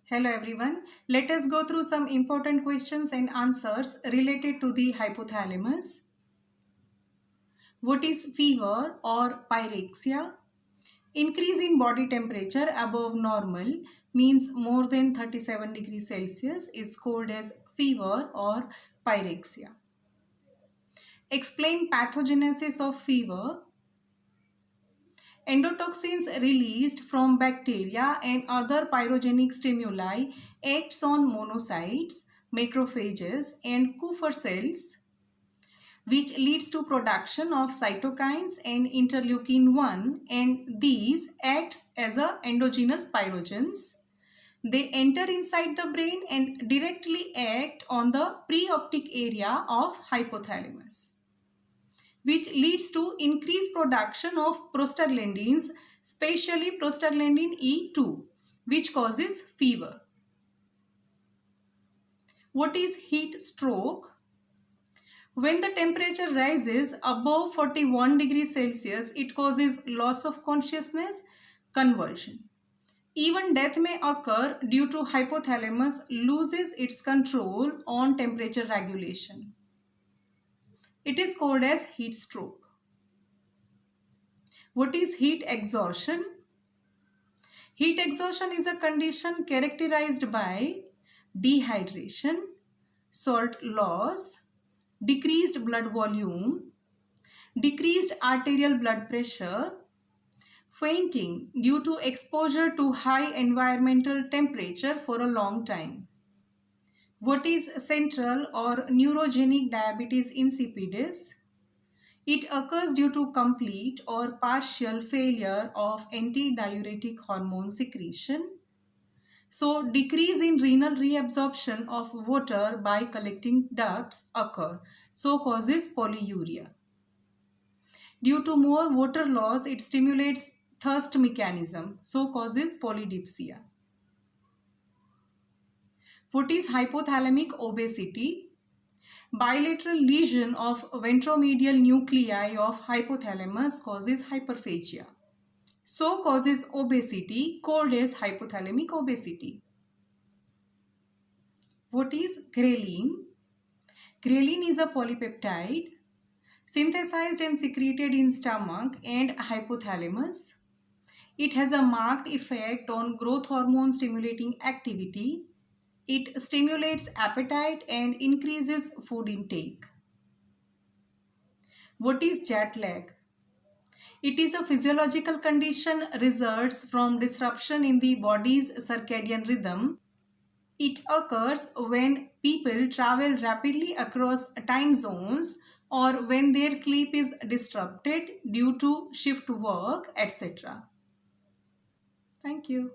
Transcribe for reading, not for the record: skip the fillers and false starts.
Hello everyone. Let us go through some important questions and answers related to the hypothalamus. What is fever or pyrexia? Increase in body temperature above normal means more than 37 degrees Celsius is called as fever or pyrexia. Explain pathogenesis of fever. Endotoxins released from bacteria and other pyrogenic stimuli acts on monocytes, macrophages and Kupffer cells, which leads to production of cytokines and interleukin-1, and these acts as a endogenous pyrogens. They enter inside the brain and directly act on the preoptic area of hypothalamus, which leads to increased production of prostaglandins, especially prostaglandin E2, which causes fever. What is heat stroke? When the temperature rises above 41 degrees Celsius, it causes loss of consciousness, convulsion. Even death may occur due to hypothalamus loses its control on temperature regulation. It is called as heat stroke. What is heat exhaustion? Heat exhaustion is a condition characterized by dehydration, salt loss, decreased blood volume, decreased arterial blood pressure, fainting due to exposure to high environmental temperature for a long time. What is central or neurogenic diabetes insipidus? It occurs due to complete or partial failure of antidiuretic hormone secretion. So, decrease in renal reabsorption of water by collecting ducts occur. So, causes polyuria. Due to more water loss, it stimulates thirst mechanism. So, causes polydipsia. What is hypothalamic obesity? Bilateral lesion of ventromedial nuclei of hypothalamus causes hyperphagia. So causes obesity, called as hypothalamic obesity. What is ghrelin? Ghrelin is a polypeptide synthesized and secreted in stomach and hypothalamus. It has a marked effect on growth hormone stimulating activity. It stimulates appetite and increases food intake. What is jet lag? It is a physiological condition results from disruption in the body's circadian rhythm. It occurs when people travel rapidly across time zones or when their sleep is disrupted due to shift work, etc. Thank you.